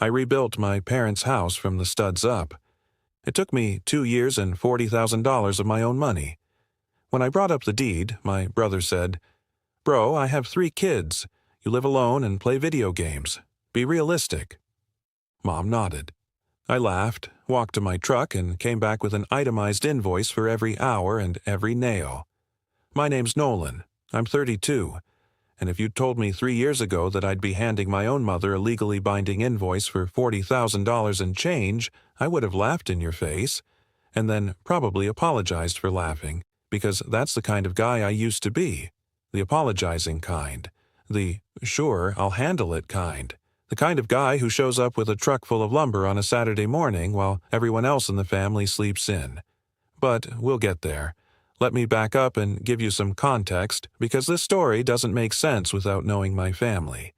I rebuilt my parents' house from the studs up. It took me 2 years and $40,000 of my own money. When I brought up the deed, my brother said, "Bro, I have 3 kids. You live alone and play video games. Be realistic." Mom nodded. I laughed, walked to my truck, and came back with an itemized invoice for every hour and every nail. "My name's Nolan. I'm 32. And if you'd told me 3 years ago that I'd be handing my own mother a legally binding invoice for $40,000 and change, I would have laughed in your face, and then probably apologized for laughing, because that's the kind of guy I used to be. The apologizing kind. The, sure, I'll handle it kind. The kind of guy who shows up with a truck full of lumber on a Saturday morning while everyone else in the family sleeps in. But we'll get there. Let me back up and give you some context, because this story doesn't make sense without knowing my family.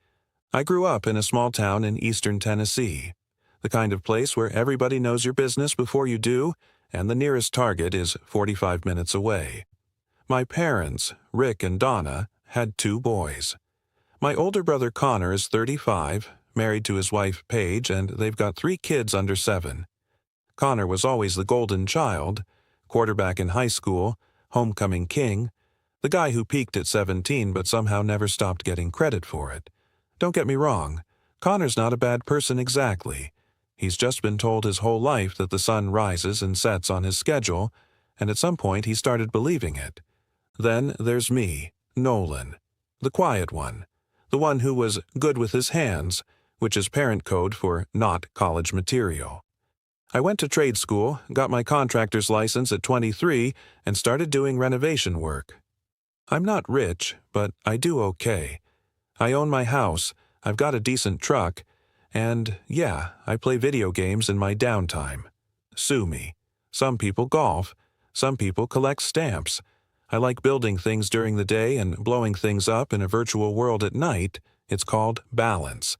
I grew up in a small town in eastern Tennessee, the kind of place where everybody knows your business before you do, and the nearest Target is 45 minutes away. My parents, Rick and Donna, had 2 boys. My older brother Connor is 35, married to his wife Paige, and they've got 3 kids under 7. Connor was always the golden child, quarterback in high school, homecoming king, the guy who peaked at 17 but somehow never stopped getting credit for it. Don't get me wrong, Connor's not a bad person exactly. He's just been told his whole life that the sun rises and sets on his schedule, and at some point he started believing it. Then there's me, Nolan, the quiet one, the one who was good with his hands, which is parent code for not college material. I went to trade school, got my contractor's license at 23, and started doing renovation work. I'm not rich, but I do okay. I own my house, I've got a decent truck, and yeah, I play video games in my downtime. Sue me. Some people golf, some people collect stamps. I like building things during the day and blowing things up in a virtual world at night. It's called balance.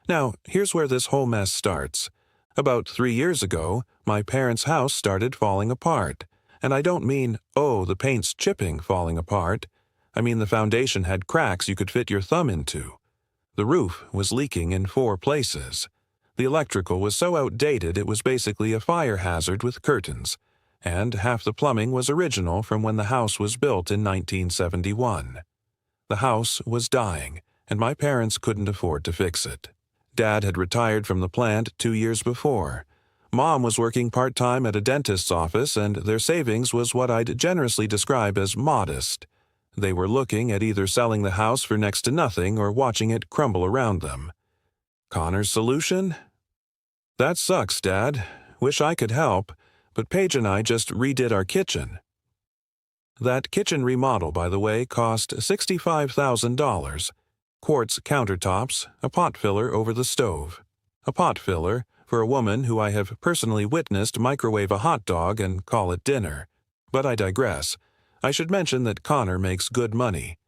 Now, here's where this whole mess starts. About 3 years ago, my parents' house started falling apart. And I don't mean, oh, the paint's chipping falling apart. I mean the foundation had cracks you could fit your thumb into. The roof was leaking in 4 places. The electrical was so outdated it was basically a fire hazard with curtains. And half the plumbing was original from when the house was built in 1971. The house was dying, and my parents couldn't afford to fix it. Dad had retired from the plant 2 years before. Mom was working part-time at a dentist's office, and their savings was what I'd generously describe as modest. They were looking at either selling the house for next to nothing or watching it crumble around them. Connor's solution? "That sucks, Dad. Wish I could help, but Paige and I just redid our kitchen." That kitchen remodel, by the way, cost $65,000. Quartz countertops, a pot filler over the stove. A pot filler for a woman who I have personally witnessed microwave a hot dog and call it dinner. But I digress. I should mention that Connor makes good money.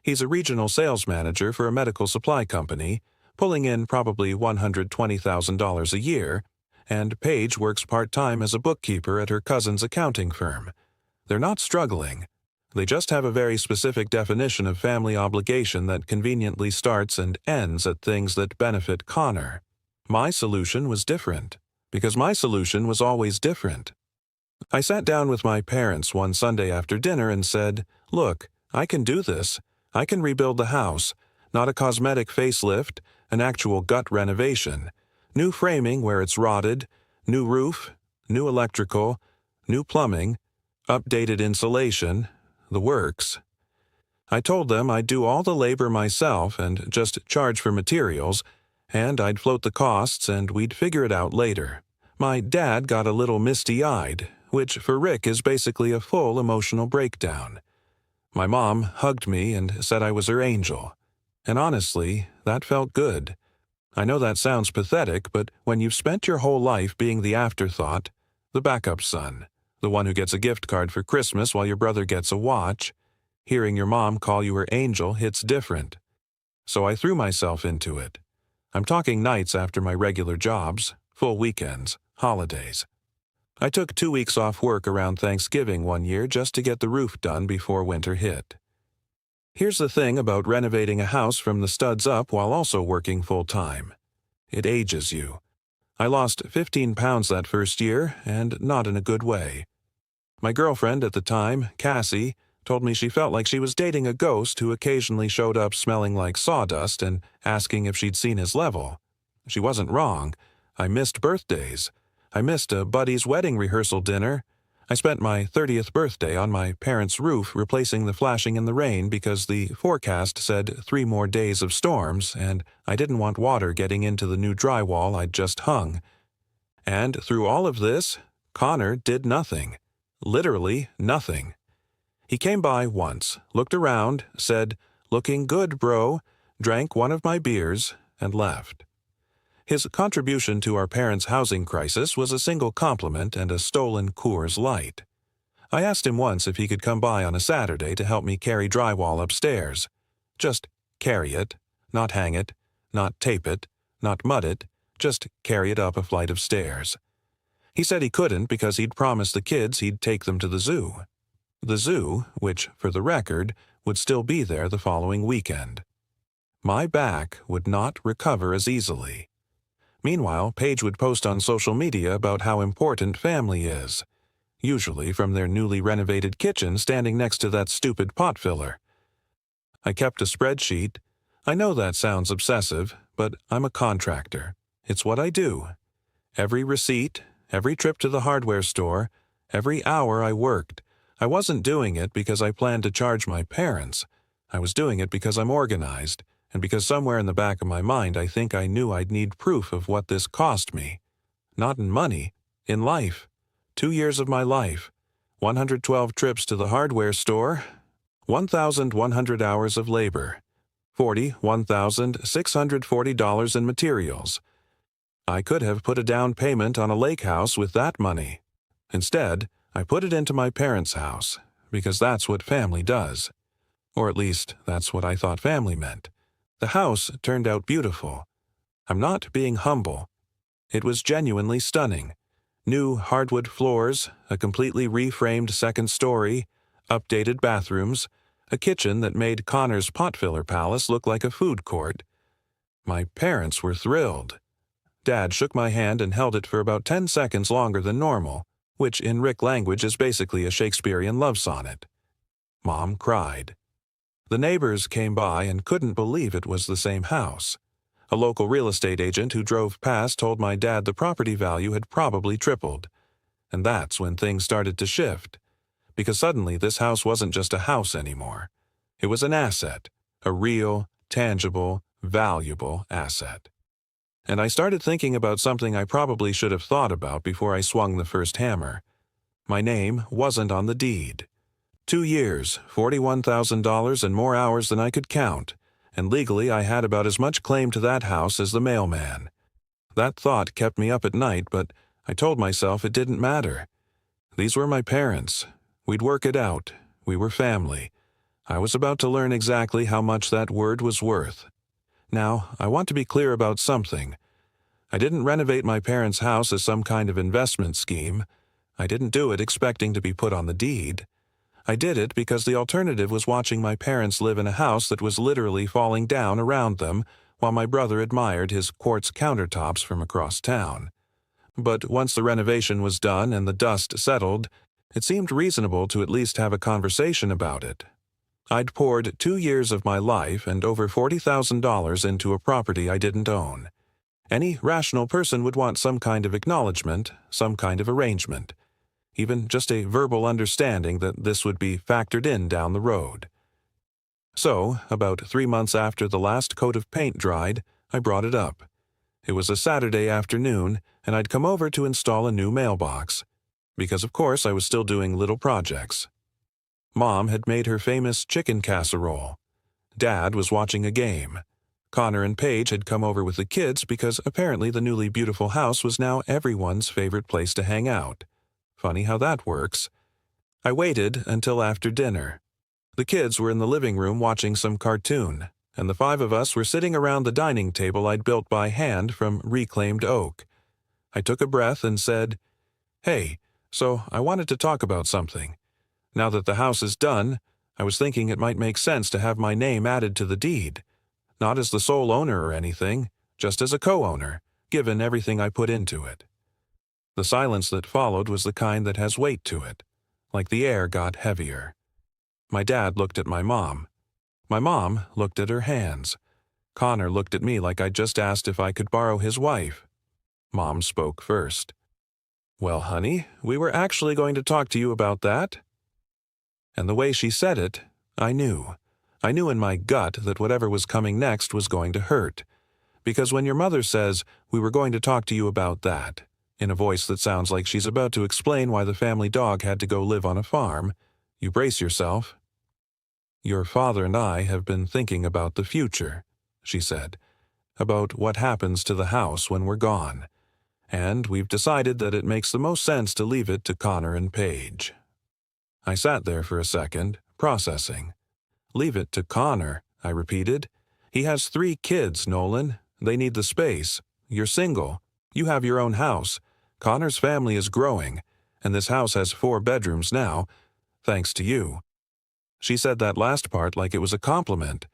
He's a regional sales manager for a medical supply company, pulling in probably $120,000 a year, and Paige works part-time as a bookkeeper at her cousin's accounting firm. They're not struggling. They just have a very specific definition of family obligation that conveniently starts and ends at things that benefit Connor. My solution was different, because my solution was always different. I sat down with my parents one Sunday after dinner and said, "Look, I can do this. I can rebuild the house, not a cosmetic facelift, an actual gut renovation. New framing where it's rotted, new roof, new electrical, new plumbing, updated insulation, the works." I told them I'd do all the labor myself and just charge for materials, and I'd float the costs and we'd figure it out later. My dad got a little misty-eyed, which for Rick is basically a full emotional breakdown. My mom hugged me and said I was her angel. And honestly, that felt good. I know that sounds pathetic, but when you've spent your whole life being the afterthought, the backup son, the one who gets a gift card for Christmas while your brother gets a watch, hearing your mom call you her angel hits different. So I threw myself into it. I'm talking nights after my regular jobs, full weekends, holidays. I took 2 weeks off work around Thanksgiving one year just to get the roof done before winter hit. Here's the thing about renovating a house from the studs up while also working full-time. It ages you. I lost 15 pounds that first year, and not in a good way. My girlfriend at the time, Cassie, told me she felt like she was dating a ghost who occasionally showed up smelling like sawdust and asking if she'd seen his level. She wasn't wrong. I missed birthdays. I missed a buddy's wedding rehearsal dinner. I spent my 30th birthday on my parents' roof replacing the flashing in the rain because the forecast said 3 more days of storms, and I didn't want water getting into the new drywall I'd just hung. And through all of this, Connor did nothing. Literally nothing. He came by once, looked around, said, "Looking good, bro," drank one of my beers, and left. His contribution to our parents' housing crisis was a single compliment and a stolen Coors Light. I asked him once if he could come by on a Saturday to help me carry drywall upstairs. Just carry it, not hang it, not tape it, not mud it, just carry it up a flight of stairs. He said he couldn't because he'd promised the kids he'd take them to the zoo. The zoo, which, for the record, would still be there the following weekend. My back would not recover as easily. Meanwhile, Paige would post on social media about how important family is, usually from their newly renovated kitchen standing next to that stupid pot filler. I kept a spreadsheet. I know that sounds obsessive, but I'm a contractor. It's what I do. Every receipt, every trip to the hardware store, every hour I worked, I wasn't doing it because I planned to charge my parents. I was doing it because I'm organized, and because somewhere in the back of my mind I think I knew I'd need proof of what this cost me. Not in money, in life. 2 years of my life, 112 trips to the hardware store, 1,100 hours of labor, $41,640 in materials. I could have put a down payment on a lake house with that money. Instead, I put it into my parents' house, because that's what family does. Or at least, that's what I thought family meant. The house turned out beautiful. I'm not being humble. It was genuinely stunning. New hardwood floors, a completely reframed second story, updated bathrooms, a kitchen that made Connor's pot filler palace look like a food court. My parents were thrilled. Dad shook my hand and held it for about 10 seconds longer than normal, which in Rick language is basically a Shakespearean love sonnet. Mom cried. The neighbors came by and couldn't believe it was the same house. A local real estate agent who drove past told my dad the property value had probably tripled. And that's when things started to shift. Because suddenly this house wasn't just a house anymore. It was an asset, a real, tangible, valuable asset. And I started thinking about something I probably should have thought about before I swung the first hammer. My name wasn't on the deed. 2 years, $41,000 and more hours than I could count, and legally I had about as much claim to that house as the mailman. That thought kept me up at night, but I told myself it didn't matter. These were my parents. We'd work it out. We were family. I was about to learn exactly how much that word was worth. Now, I want to be clear about something. I didn't renovate my parents' house as some kind of investment scheme. I didn't do it expecting to be put on the deed. I did it because the alternative was watching my parents live in a house that was literally falling down around them while my brother admired his quartz countertops from across town. But once the renovation was done and the dust settled, it seemed reasonable to at least have a conversation about it. I'd poured 2 years of my life and over $40,000 into a property I didn't own. Any rational person would want some kind of acknowledgement, some kind of arrangement. Even just a verbal understanding that this would be factored in down the road. So, about 3 months after the last coat of paint dried, I brought it up. It was a Saturday afternoon, and I'd come over to install a new mailbox. Because of course I was still doing little projects. Mom had made her famous chicken casserole. Dad was watching a game. Connor and Paige had come over with the kids because apparently the newly beautiful house was now everyone's favorite place to hang out. Funny how that works. I waited until after dinner. The kids were in the living room watching some cartoon, and the 5 of us were sitting around the dining table I'd built by hand from reclaimed oak. I took a breath and said, "Hey, so I wanted to talk about something. Now that the house is done, I was thinking it might make sense to have my name added to the deed. Not as the sole owner or anything, just as a co-owner, given everything I put into it. The silence that followed was the kind that has weight to it, like the air got heavier. My dad looked at my mom. My mom looked at her hands. Connor looked at me like I'd just asked if I could borrow his wife. Mom spoke first. "Well, honey, we were actually going to talk to you about that." And the way she said it, I knew. I knew in my gut that whatever was coming next was going to hurt. Because when your mother says, "We were going to talk to you about that," in a voice that sounds like she's about to explain why the family dog had to go live on a farm, you brace yourself. "Your father and I have been thinking about the future," she said, "about what happens to the house when we're gone. And we've decided that it makes the most sense to leave it to Connor and Paige." I sat there for a second, processing. "Leave it to Connor," I repeated. "He has 3 kids, Nolan. They need the space. You're single. You have your own house. Connor's family is growing, and this house has 4 bedrooms now, thanks to you." She said that last part like it was a compliment,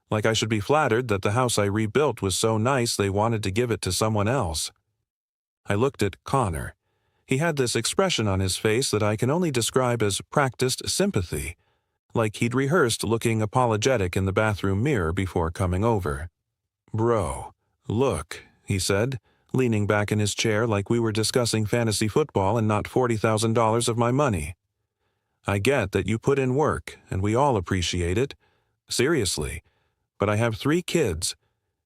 like I should be flattered that the house I rebuilt was so nice they wanted to give it to someone else. I looked at Connor. He had this expression on his face that I can only describe as practiced sympathy, like he'd rehearsed looking apologetic in the bathroom mirror before coming over. "Bro, look," he said, leaning back in his chair like we were discussing fantasy football and not $40,000 of my money. "I get that you put in work, and we all appreciate it. Seriously. But I have 3 kids.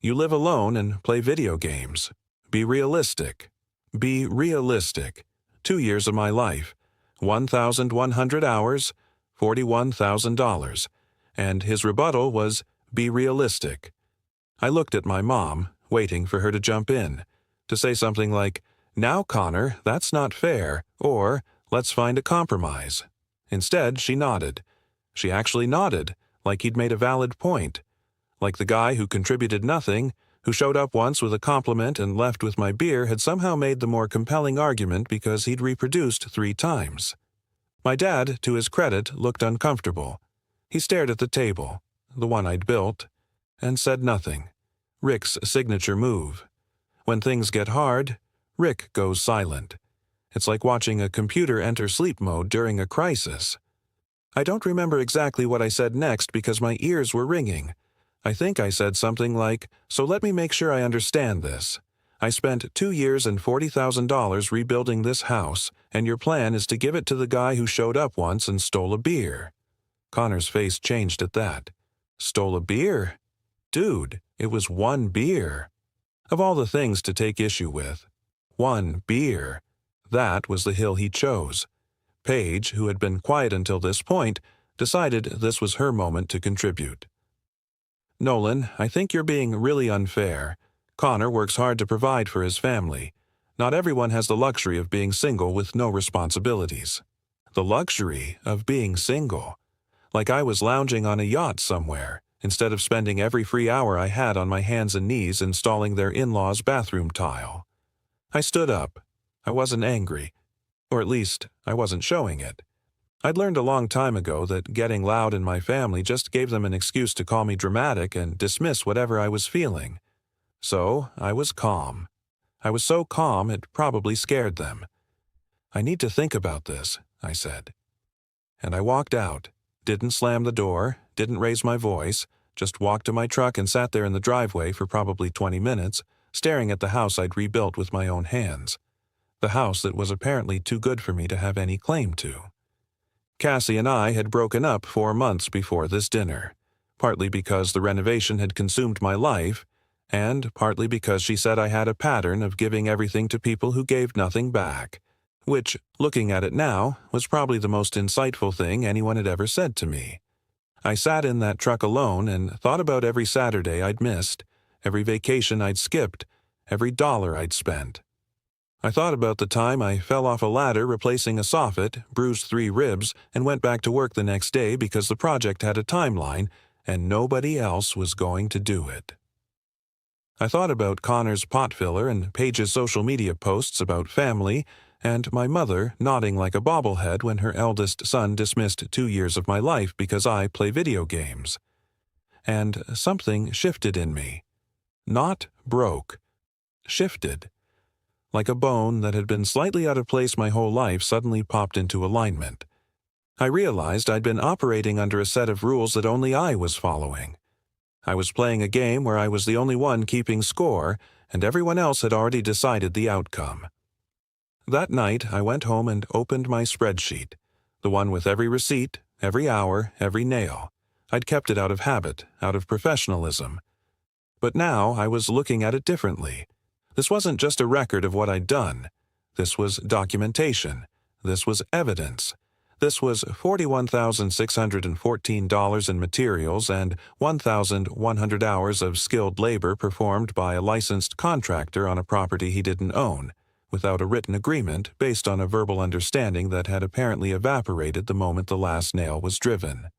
You live alone and play video games. Be realistic. Be realistic. 2 years of my life, 1,100 hours, $41,000. And his rebuttal was, "Be realistic." I looked at my mom, waiting for her to jump in, to say something like, "Now, Connor, that's not fair," or "Let's find a compromise." Instead, she nodded. She actually nodded, like he'd made a valid point. Like the guy who contributed nothing, who showed up once with a compliment and left with my beer, had somehow made the more compelling argument because he'd reproduced 3 times. My dad, to his credit, looked uncomfortable. He stared at the table, the one I'd built, and said nothing. Rick's signature move. When things get hard, Rick goes silent. It's like watching a computer enter sleep mode during a crisis. I don't remember exactly what I said next because my ears were ringing. I think I said something like, "So let me make sure I understand this. I spent 2 years and $40,000 rebuilding this house, and your plan is to give it to the guy who showed up once and stole a beer." Connor's face changed at that. "Stole a beer? Dude, it was 1 beer. Of all the things to take issue with, 1 beer. That was the hill he chose. Paige, who had been quiet until this point, decided this was her moment to contribute. "Nolan, I think you're being really unfair. Connor works hard to provide for his family. Not everyone has the luxury of being single with no responsibilities." The luxury of being single. Like I was lounging on a yacht somewhere, instead of spending every free hour I had on my hands and knees installing their in-laws' bathroom tile. I stood up. I wasn't angry. Or at least, I wasn't showing it. I'd learned a long time ago that getting loud in my family just gave them an excuse to call me dramatic and dismiss whatever I was feeling. So, I was calm. I was so calm it probably scared them. "I need to think about this," I said. And I walked out, didn't slam the door, didn't raise my voice, just walked to my truck and sat there in the driveway for probably 20 minutes, staring at the house I'd rebuilt with my own hands. The house that was apparently too good for me to have any claim to. Cassie and I had broken up 4 months before this dinner, partly because the renovation had consumed my life, and partly because she said I had a pattern of giving everything to people who gave nothing back, which, looking at it now, was probably the most insightful thing anyone had ever said to me. I sat in that truck alone and thought about every Saturday I'd missed, every vacation I'd skipped, every dollar I'd spent. I thought about the time I fell off a ladder replacing a soffit, bruised 3 ribs, and went back to work the next day because the project had a timeline and nobody else was going to do it. I thought about Connor's pot filler and Paige's social media posts about family, and my mother nodding like a bobblehead when her eldest son dismissed 2 years of my life because I play video games. And something shifted in me. Not broke. Shifted. Like a bone that had been slightly out of place my whole life suddenly popped into alignment. I realized I'd been operating under a set of rules that only I was following. I was playing a game where I was the only one keeping score, and everyone else had already decided the outcome. That night, I went home and opened my spreadsheet, the one with every receipt, every hour, every nail. I'd kept it out of habit, out of professionalism. But now I was looking at it differently. This wasn't just a record of what I'd done. This was documentation. This was evidence. This was $41,614 in materials and 1,100 hours of skilled labor performed by a licensed contractor on a property he didn't own, without a written agreement based on a verbal understanding that had apparently evaporated the moment the last nail was driven.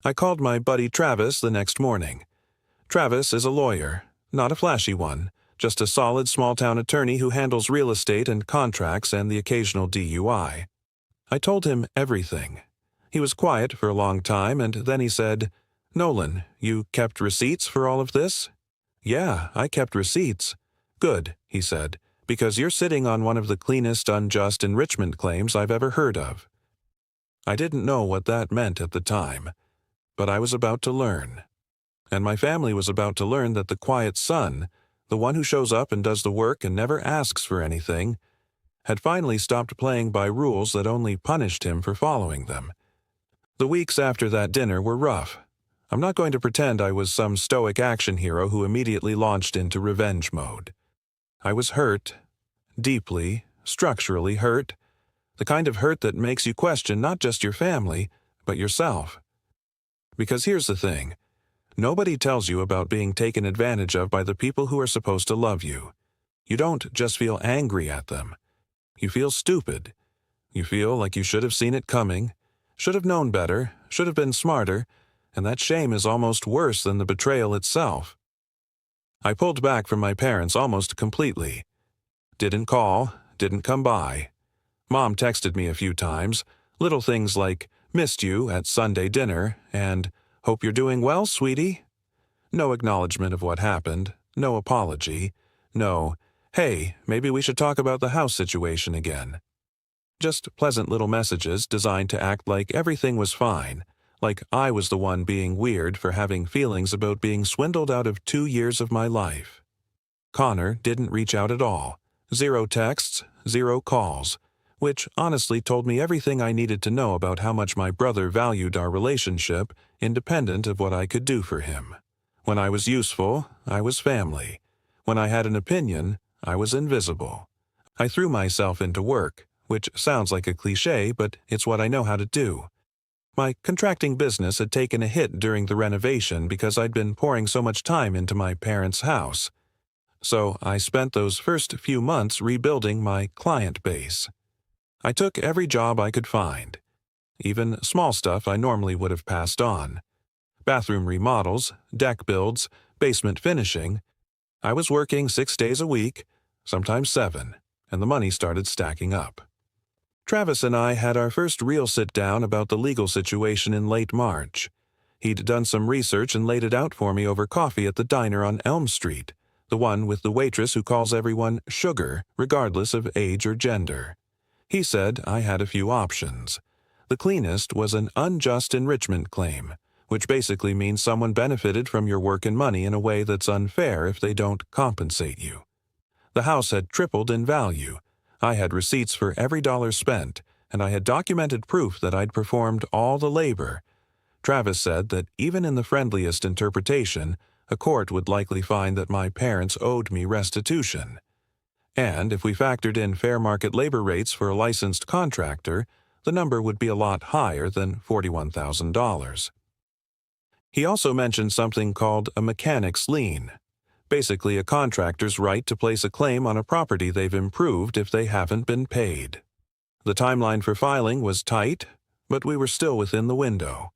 I called my buddy Travis the next morning. Travis is a lawyer, not a flashy one, just a solid small-town attorney who handles real estate and contracts and the occasional DUI. I told him everything. He was quiet for a long time, and then he said, "Nolan, you kept receipts for all of this?" "Yeah, I kept receipts." "Good," he said, "because you're sitting on one of the cleanest unjust enrichment claims I've ever heard of." I didn't know what that meant at the time, but I was about to learn. And my family was about to learn that the quiet son, the one who shows up and does the work and never asks for anything, had finally stopped playing by rules that only punished him for following them. The weeks after that dinner were rough. I'm not going to pretend I was some stoic action hero who immediately launched into revenge mode. I was hurt, deeply, structurally hurt, the kind of hurt that makes you question not just your family, but yourself. Because here's the thing. Nobody tells you about being taken advantage of by the people who are supposed to love you. You don't just feel angry at them. You feel stupid. You feel like you should have seen it coming, should have known better, should have been smarter, and that shame is almost worse than the betrayal itself. I pulled back from my parents almost completely. Didn't call, didn't come by. Mom texted me a few times, little things like, "Missed you" at Sunday dinner, and "Hope you're doing well, sweetie." No acknowledgement of what happened, no apology, no, "Hey, maybe we should talk about the house situation again." Just pleasant little messages designed to act like everything was fine, like I was the one being weird for having feelings about being swindled out of 2 years of my life. Connor didn't reach out at all. 0 texts, 0 calls, which honestly told me everything I needed to know about how much my brother valued our relationship, independent of what I could do for him. When I was useful, I was family. When I had an opinion, I was invisible. I threw myself into work, which sounds like a cliché, but it's what I know how to do. My contracting business had taken a hit during the renovation because I'd been pouring so much time into my parents' house. So I spent those first few months rebuilding my client base. I took every job I could find, even small stuff I normally would have passed on. Bathroom remodels, deck builds, basement finishing. I was working 6 days a week, sometimes 7, and the money started stacking up. Travis and I had our first real sit-down about the legal situation in late March. He'd done some research and laid it out for me over coffee at the diner on Elm Street, the one with the waitress who calls everyone sugar, regardless of age or gender. He said I had a few options. The cleanest was an unjust enrichment claim, which basically means someone benefited from your work and money in a way that's unfair if they don't compensate you. The house had tripled in value. I had receipts for every dollar spent, and I had documented proof that I'd performed all the labor. Travis said that even in the friendliest interpretation, a court would likely find that my parents owed me restitution. And if we factored in fair market labor rates for a licensed contractor, the number would be a lot higher than $41,000. He also mentioned something called a mechanic's lien, basically a contractor's right to place a claim on a property they've improved if they haven't been paid. The timeline for filing was tight, but we were still within the window.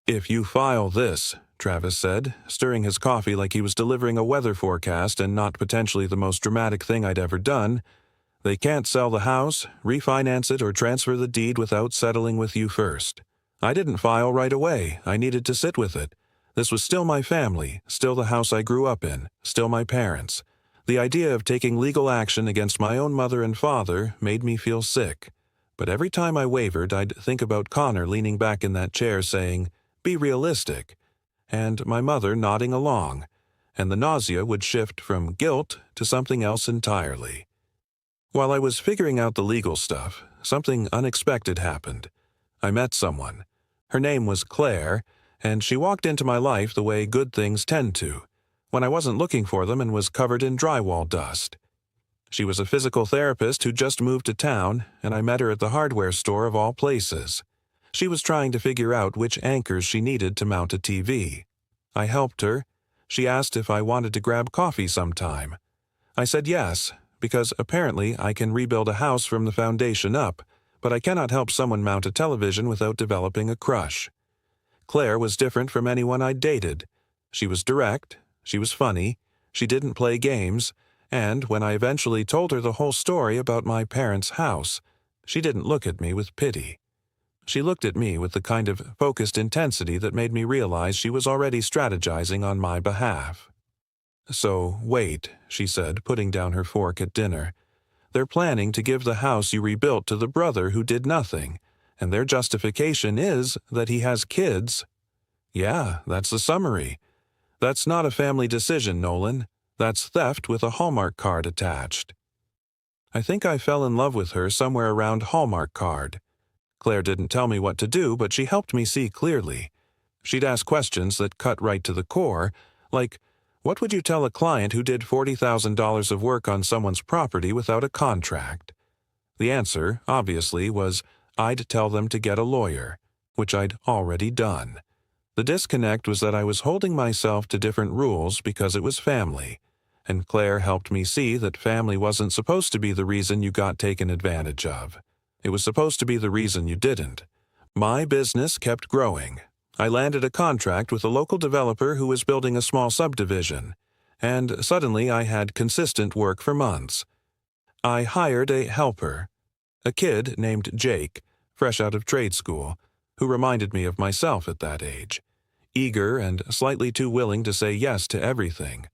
"If you file this," Travis said, stirring his coffee like he was delivering a weather forecast and not potentially the most dramatic thing I'd ever done, "they can't sell the house, refinance it, or transfer the deed without settling with you first. I didn't file right away. I needed to sit with it. This was still my family, still the house I grew up in, still my parents. The idea of taking legal action against my own mother and father made me feel sick. But every time I wavered, I'd think about Connor leaning back in that chair saying, "Be realistic," and my mother nodding along, and the nausea would shift from guilt to something else entirely. While I was figuring out the legal stuff, something unexpected happened. I met someone. Her name was Claire, and she walked into my life the way good things tend to, when I wasn't looking for them and was covered in drywall dust. She was a physical therapist who just moved to town, and I met her at the hardware store of all places. She was trying to figure out which anchors she needed to mount a TV. I helped her. She asked if I wanted to grab coffee sometime. I said yes, because apparently I can rebuild a house from the foundation up, but I cannot help someone mount a television without developing a crush. Claire was different from anyone I'd dated. She was direct, she was funny, she didn't play games, and when I eventually told her the whole story about my parents' house, she didn't look at me with pity. She looked at me with the kind of focused intensity that made me realize she was already strategizing on my behalf. "So, wait," she said, putting down her fork at dinner. "They're planning to give the house you rebuilt to the brother who did nothing, and their justification is that he has kids." "Yeah, that's the summary. That's not a family decision, Nolan. That's theft with a Hallmark card attached." I think I fell in love with her somewhere around Hallmark card. Claire didn't tell me what to do, but she helped me see clearly. She'd ask questions that cut right to the core, like, what would you tell a client who did $40,000 of work on someone's property without a contract? The answer, obviously, was, I'd tell them to get a lawyer, which I'd already done. The disconnect was that I was holding myself to different rules because it was family, and Claire helped me see that family wasn't supposed to be the reason you got taken advantage of. It was supposed to be the reason you didn't. My business kept growing. I landed a contract with a local developer who was building a small subdivision, and suddenly I had consistent work for months. I hired a helper, a kid named Jake, fresh out of trade school, who reminded me of myself at that age, eager and slightly too willing to say yes to everything.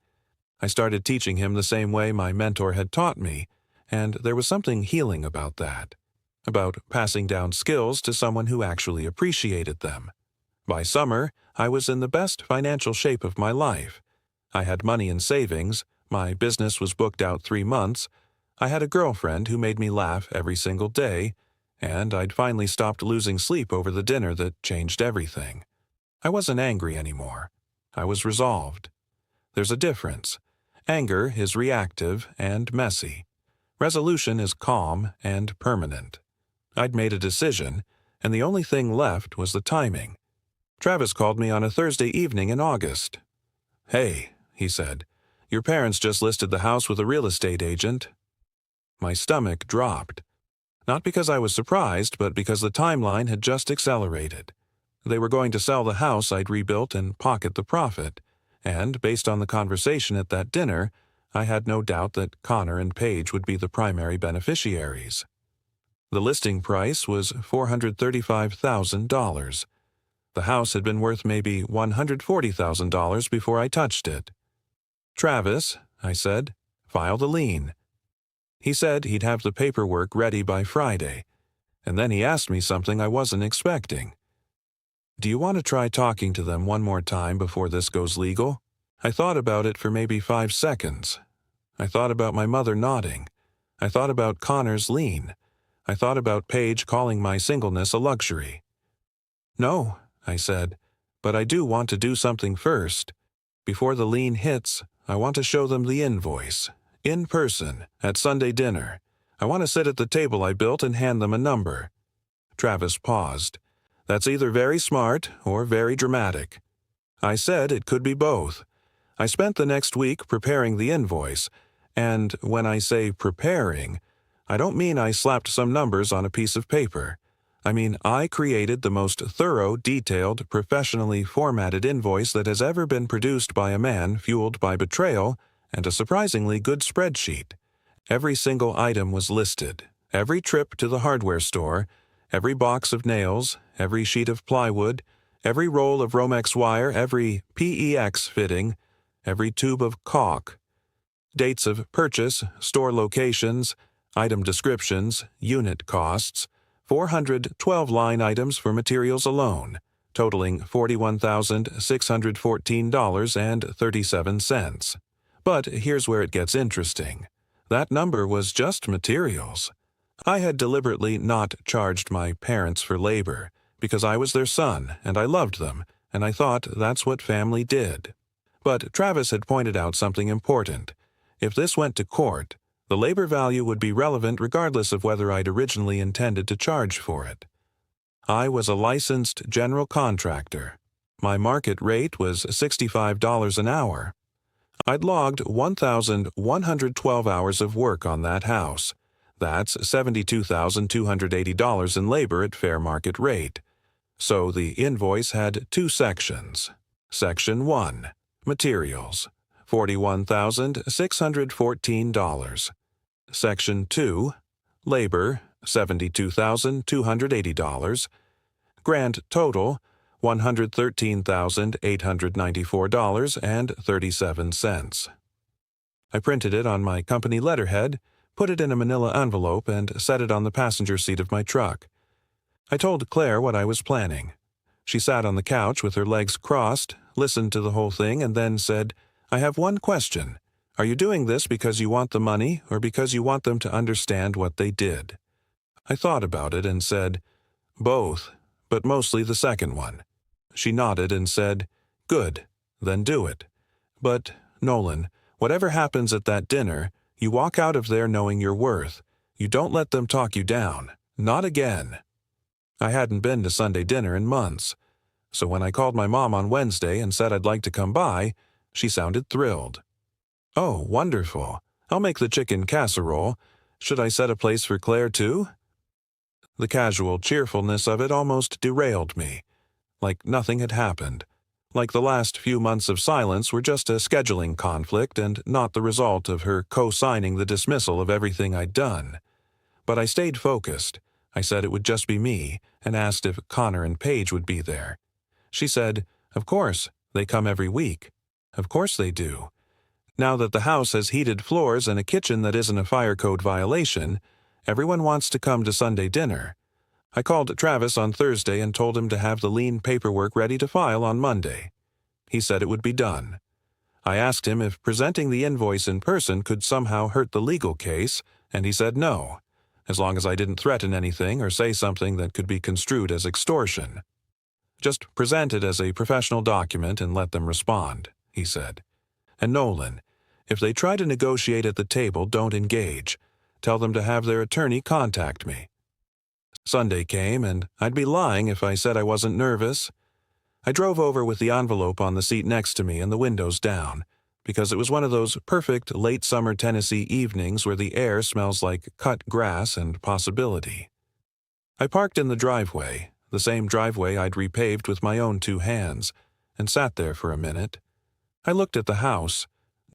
I started teaching him the same way my mentor had taught me, and there was something healing about that, about passing down skills to someone who actually appreciated them. By summer, I was in the best financial shape of my life. I had money in savings, my business was booked out 3 months, I had a girlfriend who made me laugh every single day, and I'd finally stopped losing sleep over the dinner that changed everything. I wasn't angry anymore. I was resolved. There's a difference. Anger is reactive and messy. Resolution is calm and permanent. I'd made a decision, and the only thing left was the timing. Travis called me on a Thursday evening in August. "Hey," he said, "your parents just listed the house with a real estate agent." My stomach dropped. Not because I was surprised, but because the timeline had just accelerated. They were going to sell the house I'd rebuilt and pocket the profit, and based on the conversation at that dinner, I had no doubt that Connor and Paige would be the primary beneficiaries. The listing price was $435,000. The house had been worth maybe $140,000 before I touched it. "Travis," I said, "file the lien." He said he'd have the paperwork ready by Friday, and then he asked me something I wasn't expecting. "Do you want to try talking to them one more time before this goes legal?" I thought about it for maybe 5 seconds. I thought about my mother nodding. I thought about Connor's lien. I thought about Paige calling my singleness a luxury. "No," I said, "but I do want to do something first. Before the lien hits, I want to show them the invoice, in person, at Sunday dinner. I want to sit at the table I built and hand them a number." Travis paused. "That's either very smart or very dramatic." I said it could be both. I spent the next week preparing the invoice, and when I say preparing, I don't mean I slapped some numbers on a piece of paper. I mean I created the most thorough, detailed, professionally formatted invoice that has ever been produced by a man fueled by betrayal and a surprisingly good spreadsheet. Every single item was listed, every trip to the hardware store, every box of nails, every sheet of plywood, Every roll of Romex wire, every PEX fitting, every tube of caulk. Dates of purchase, store locations, item descriptions, unit costs, 412 line items for materials alone, totaling $41,614.37. But here's where it gets interesting. That number was just materials. I had deliberately not charged my parents for labor, because I was their son and I loved them, and I thought that's what family did. But Travis had pointed out something important. If this went to court, the labor value would be relevant regardless of whether I'd originally intended to charge for it. I was a licensed general contractor. My market rate was $65 an hour. I'd logged 1,112 hours of work on that house. That's $72,280 in labor at fair market rate. So the invoice had two sections. Section 1, Materials, $41,614. Section 2, Labor, $72,280. Grand total, $113,894.37. I printed it on my company letterhead, put it in a manila envelope, and set it on the passenger seat of my truck. I told Claire what I was planning. She sat on the couch with her legs crossed, listened to the whole thing, and then said, "I have one question. Are you doing this because you want the money or because you want them to understand what they did?" I thought about it and said, "Both, but mostly the second one." She nodded and said, "Good, then do it. But, Nolan, whatever happens at that dinner, you walk out of there knowing your worth. You don't let them talk you down. Not again." I hadn't been to Sunday dinner in months, so when I called my mom on Wednesday and said I'd like to come by, she sounded thrilled. "Oh, wonderful. I'll make the chicken casserole. Should I set a place for Claire too?" The casual cheerfulness of it almost derailed me, like nothing had happened, like the last few months of silence were just a scheduling conflict and not the result of her co-signing the dismissal of everything I'd done. But I stayed focused. I said it would just be me, and asked if Connor and Paige would be there. She said, "Of course, they come every week." Of course they do. Now that the house has heated floors and a kitchen that isn't a fire code violation, everyone wants to come to Sunday dinner. I called Travis on Thursday and told him to have the lien paperwork ready to file on Monday. He said it would be done. I asked him if presenting the invoice in person could somehow hurt the legal case, and he said no, as long as I didn't threaten anything or say something that could be construed as extortion. "Just present it as a professional document and let them respond," he said. "And Nolan, if they try to negotiate at the table, don't engage. Tell them to have their attorney contact me." Sunday came, and I'd be lying if I said I wasn't nervous. I drove over with the envelope on the seat next to me and the windows down, because it was one of those perfect late summer Tennessee evenings where the air smells like cut grass and possibility. I parked in the driveway, the same driveway I'd repaved with my own two hands, and sat there for a minute. I looked at the house.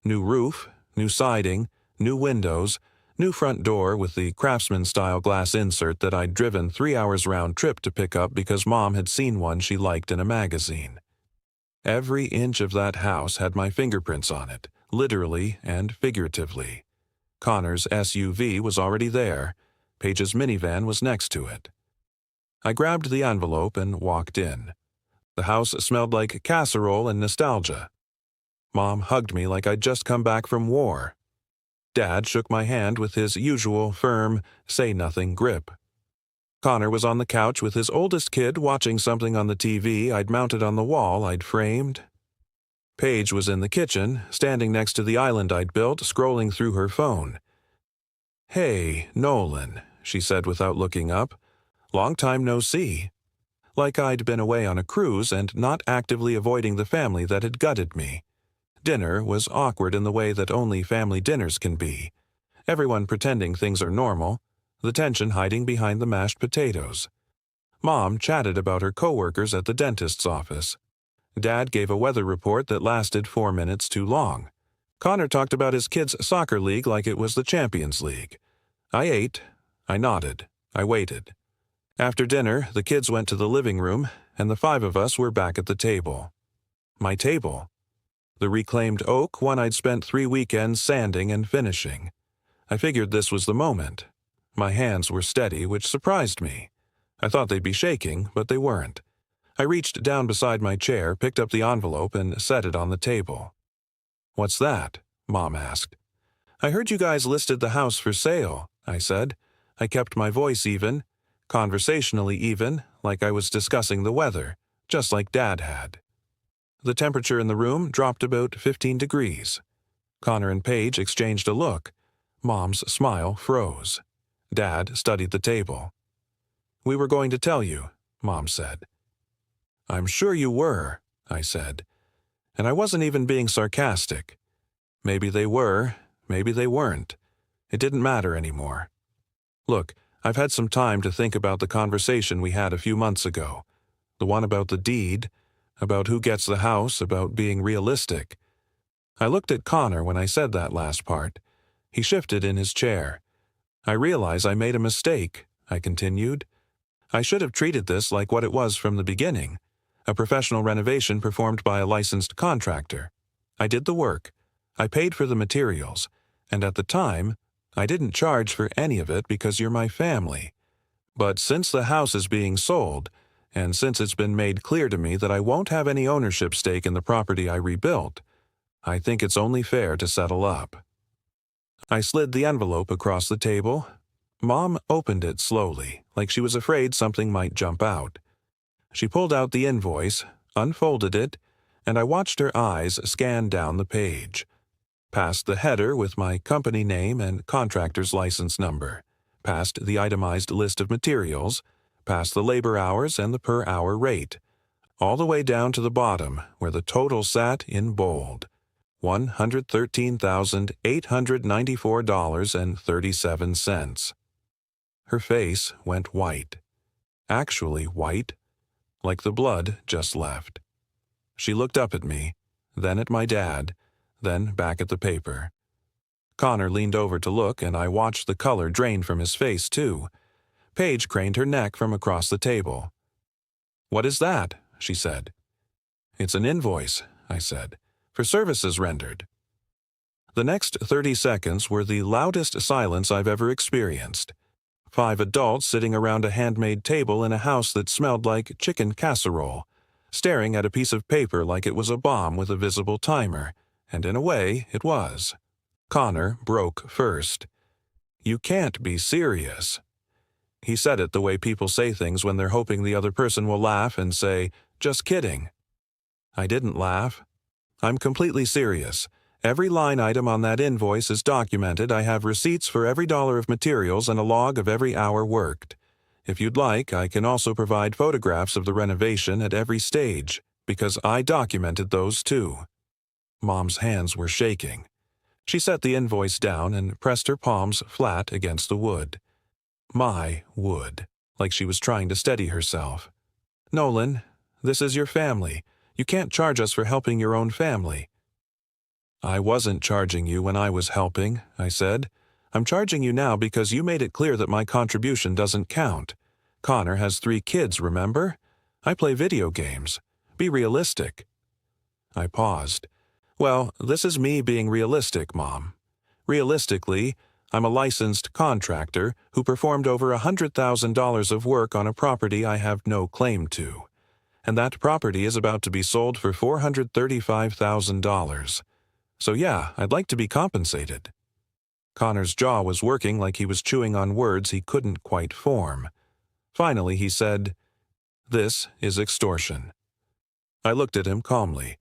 New roof, new siding, new windows, new front door with the Craftsman-style glass insert that I'd driven 3 hours round trip to pick up because Mom had seen one she liked in a magazine. Every inch of that house had my fingerprints on it, literally and figuratively. Connor's SUV was already there. Paige's minivan was next to it. I grabbed the envelope and walked in. The house smelled like casserole and nostalgia. Mom hugged me like I'd just come back from war. Dad shook my hand with his usual firm, say-nothing grip. Connor was on the couch with his oldest kid watching something on the TV I'd mounted on the wall I'd framed. Paige was in the kitchen, standing next to the island I'd built, scrolling through her phone. "Hey, Nolan," she said without looking up. "Long time no see." Like I'd been away on a cruise and not actively avoiding the family that had gutted me. Dinner was awkward in the way that only family dinners can be. Everyone pretending things are normal, the tension hiding behind the mashed potatoes. Mom chatted about her coworkers at the dentist's office. Dad gave a weather report that lasted 4 minutes too long. Connor talked about his kids' soccer league like it was the Champions League. I ate. I nodded. I waited. After dinner, the kids went to the living room, and the 5 of us were back at the table. My table. The reclaimed oak one I'd spent 3 weekends sanding and finishing. I figured this was the moment. My hands were steady, which surprised me. I thought they'd be shaking, but they weren't. I reached down beside my chair, picked up the envelope, and set it on the table. "What's that?" Mom asked. "I heard you guys listed the house for sale," I said. I kept my voice even, conversationally even, like I was discussing the weather, just like Dad had. The temperature in the room dropped about 15 degrees. Connor and Paige exchanged a look. Mom's smile froze. Dad studied the table. "We were going to tell you," Mom said. "I'm sure you were," I said. And I wasn't even being sarcastic. Maybe they were, maybe they weren't. It didn't matter anymore. Look, I've had some time to think about the conversation we had a few months ago. The one about the deed, about who gets the house, about being realistic. I looked at Connor when I said that last part. He shifted in his chair. "I realize I made a mistake," I continued. "I should have treated this like what it was from the beginning, a professional renovation performed by a licensed contractor. I did the work. I paid for the materials, and at the time, I didn't charge for any of it because you're my family. But since the house is being sold, and since it's been made clear to me that I won't have any ownership stake in the property I rebuilt, I think it's only fair to settle up." I slid the envelope across the table. Mom opened it slowly, like she was afraid something might jump out. She pulled out the invoice, unfolded it, and I watched her eyes scan down the page. Past the header with my company name and contractor's license number, past the itemized list of materials, past the labor hours and the per-hour rate, all the way down to the bottom where the total sat in bold. $113,894.37. Her face went white. Actually white, like the blood just left. She looked up at me, then at my dad, then back at the paper. Connor leaned over to look, and I watched the color drain from his face, too. Paige craned her neck from across the table. "What is that?" she said. "It's an invoice," I said, "for services rendered." The next 30 seconds were the loudest silence I've ever experienced. 5 adults sitting around a handmade table in a house that smelled like chicken casserole, staring at a piece of paper like it was a bomb with a visible timer, and in a way, it was. Connor broke first. "You can't be serious." He said it the way people say things when they're hoping the other person will laugh and say, "Just kidding." I didn't laugh. "I'm completely serious. Every line item on that invoice is documented. I have receipts for every dollar of materials and a log of every hour worked. If you'd like, I can also provide photographs of the renovation at every stage, because I documented those too." Mom's hands were shaking. She set the invoice down and pressed her palms flat against the wood. My wood, like she was trying to steady herself. "Nolan, this is your family. You can't charge us for helping your own family." "I wasn't charging you when I was helping," I said. "I'm charging you now because you made it clear that my contribution doesn't count. Connor has 3 kids, remember? I play video games. Be realistic." I paused. "Well, this is me being realistic, Mom. Realistically, I'm a licensed contractor who performed over $100,000 of work on a property I have no claim to. And that property is about to be sold for $435,000. So yeah, I'd like to be compensated." Connor's jaw was working like he was chewing on words he couldn't quite form. Finally, he said, "This is extortion." I looked at him calmly.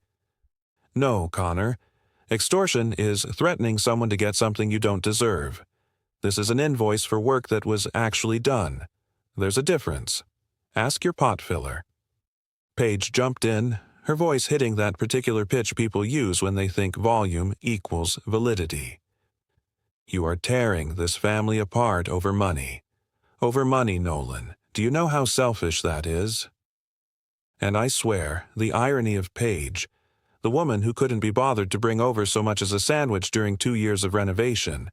"No, Connor. Extortion is threatening someone to get something you don't deserve. This is an invoice for work that was actually done. There's a difference. Ask your pot filler." Paige jumped in, her voice hitting that particular pitch people use when they think volume equals validity. "You are tearing this family apart over money. Over money, Nolan. Do you know how selfish that is?" And I swear, the irony of Paige, the woman who couldn't be bothered to bring over so much as a sandwich during 2 years of renovation,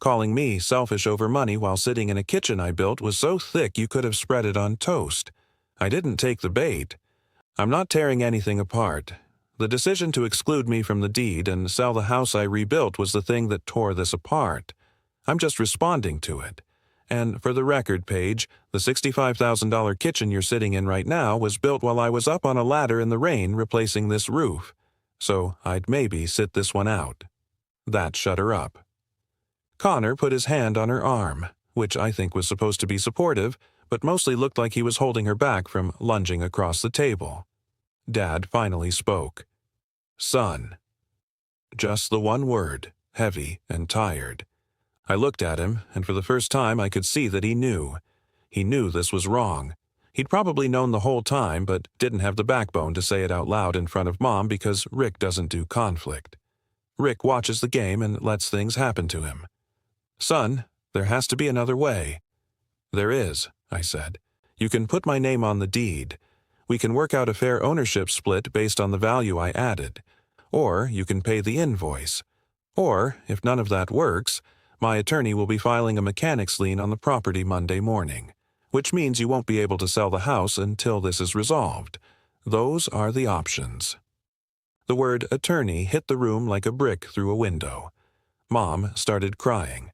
calling me selfish over money while sitting in a kitchen I built was so thick you could have spread it on toast. I didn't take the bait. I'm not tearing anything apart. The decision to exclude me from the deed and sell the house I rebuilt was the thing that tore this apart. I'm just responding to it. And for the record, Paige, the $65,000 kitchen you're sitting in right now was built while I was up on a ladder in the rain replacing this roof. So I'd maybe sit this one out. That shut her up. Connor put his hand on her arm, which I think was supposed to be supportive, but mostly looked like he was holding her back from lunging across the table. Dad finally spoke. Son. Just the one word, heavy and tired. I looked at him, and for the first time I could see that he knew. He knew this was wrong. He'd probably known the whole time, but didn't have the backbone to say it out loud in front of Mom because Rick doesn't do conflict. Rick watches the game and lets things happen to him. Son, there has to be another way. There is, I said. You can put my name on the deed. We can work out a fair ownership split based on the value I added. Or you can pay the invoice. Or, if none of that works, my attorney will be filing a mechanics lien on the property Monday morning, which means you won't be able to sell the house until this is resolved. Those are the options. The word attorney hit the room like a brick through a window. Mom started crying.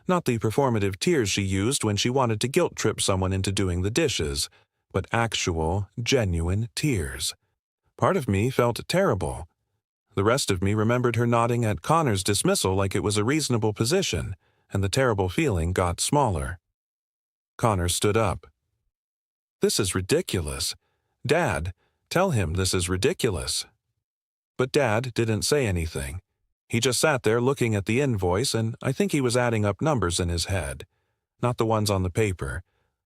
Not the performative tears she used when she wanted to guilt-trip someone into doing the dishes, but actual, genuine tears. Part of me felt terrible. The rest of me remembered her nodding at Connor's dismissal like it was a reasonable position, and the terrible feeling got smaller. Connor stood up. This is ridiculous. Dad, tell him this is ridiculous. But Dad didn't say anything. He just sat there looking at the invoice, and I think he was adding up numbers in his head. Not the ones on the paper,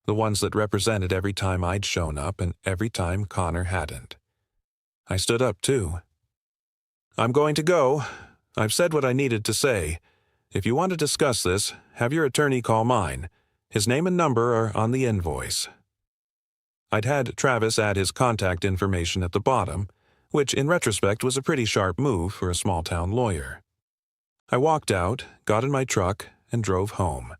the ones that represented every time I'd shown up and every time Connor hadn't. I stood up too. I'm going to go. I've said what I needed to say. If you want to discuss this, have your attorney call mine. His name and number are on the invoice. I'd had Travis add his contact information at the bottom, which in retrospect was a pretty sharp move for a small-town lawyer. I walked out, got in my truck, and drove home.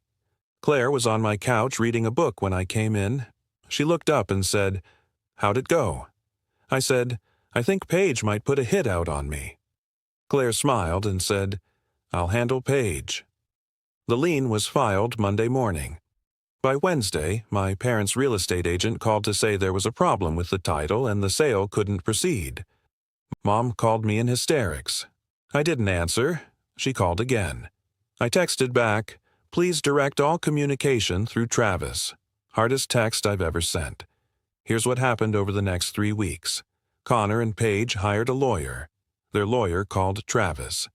Claire was on my couch reading a book when I came in. She looked up and said, "How'd it go?" I said, "I think Paige might put a hit out on me." Claire smiled and said, "I'll handle Paige." The lien was filed Monday morning. By Wednesday, my parents' real estate agent called to say there was a problem with the title and the sale couldn't proceed. Mom called me in hysterics. I didn't answer. She called again. I texted back, "Please direct all communication through Travis." Hardest text I've ever sent. Here's what happened over the next 3 weeks. Connor and Paige hired a lawyer. Their lawyer called Travis.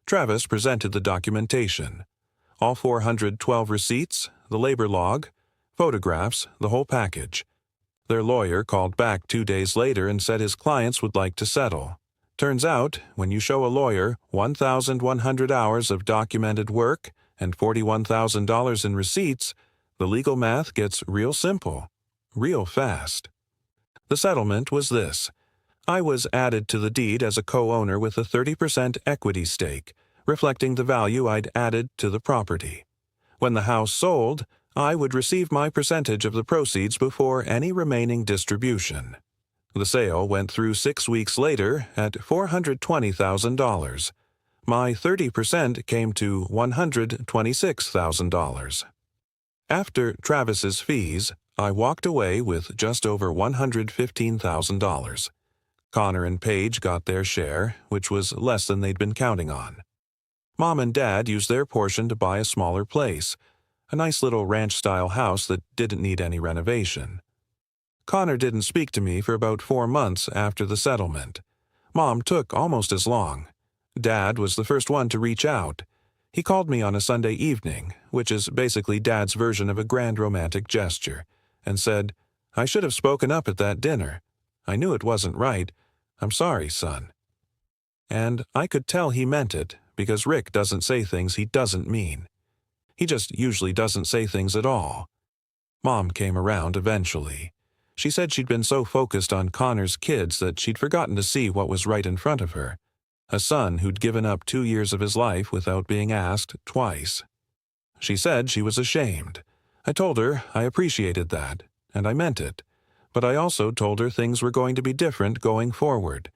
Travis presented the documentation. All 412 receipts, the labor log, photographs, the whole package. Their lawyer called back 2 days later and said his clients would like to settle. Turns out, when you show a lawyer 1,100 hours of documented work and $41,000 in receipts, the legal math gets real simple, real fast. The settlement was this. I was added to the deed as a co-owner with a 30% equity stake, reflecting the value I'd added to the property. When the house sold, I would receive my percentage of the proceeds before any remaining distribution. The sale went through 6 weeks later at $420,000. My 30% came to $126,000. After Travis's fees, I walked away with just over $115,000. Connor and Paige got their share, which was less than they'd been counting on. Mom and Dad used their portion to buy a smaller place, a nice little ranch-style house that didn't need any renovation. Connor didn't speak to me for about 4 months after the settlement. Mom took almost as long. Dad was the first one to reach out. He called me on a Sunday evening, which is basically Dad's version of a grand romantic gesture, and said, "I should have spoken up at that dinner. I knew it wasn't right. I'm sorry, son." And I could tell he meant it, because Rick doesn't say things he doesn't mean. He just usually doesn't say things at all. Mom came around eventually. She said she'd been so focused on Connor's kids that she'd forgotten to see what was right in front of her. A son who'd given up 2 years of his life without being asked twice. She said she was ashamed. I told her I appreciated that, and I meant it. but I also told her things were going to be different going forward.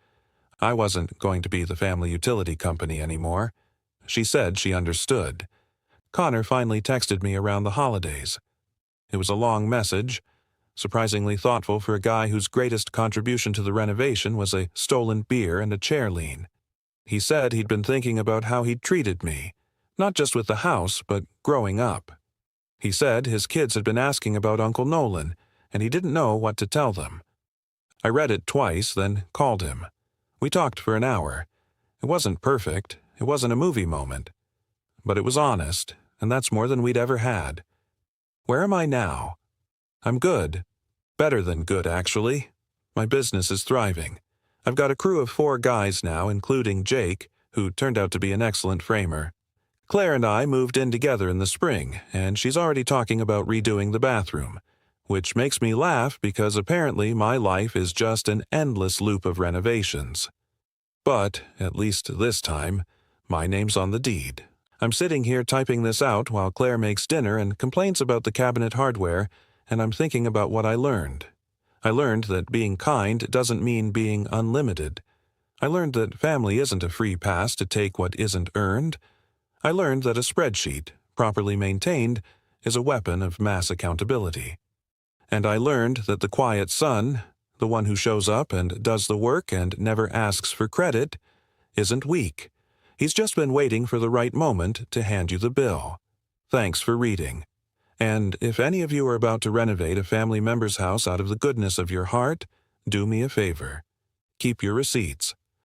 I wasn't going to be the family utility company anymore. She said she understood. Connor finally texted me around the holidays. It was a long message, surprisingly thoughtful for a guy whose greatest contribution to the renovation was a stolen beer and a chair lean. He said he'd been thinking about how he'd treated me, not just with the house, but growing up. He said his kids had been asking about Uncle Nolan, and he didn't know what to tell them. I read it twice, then called him. We talked for an hour. It wasn't perfect, it wasn't a movie moment. But it was honest, and that's more than we'd ever had. Where am I now? I'm good. Better than good, actually. My business is thriving. I've got a crew of 4 guys now, including Jake, who turned out to be an excellent framer. Claire and I moved in together in the spring, and she's already talking about redoing the bathroom, which makes me laugh because apparently my life is just an endless loop of renovations. But, at least this time, my name's on the deed. I'm sitting here typing this out while Claire makes dinner and complains about the cabinet hardware, and I'm thinking about what I learned. I learned that being kind doesn't mean being unlimited. I learned that family isn't a free pass to take what isn't earned. I learned that a spreadsheet, properly maintained, is a weapon of mass accountability. And I learned that the quiet son, the one who shows up and does the work and never asks for credit, isn't weak. He's just been waiting for the right moment to hand you the bill. Thanks for reading. And if any of you are about to renovate a family member's house out of the goodness of your heart, do me a favor. Keep your receipts.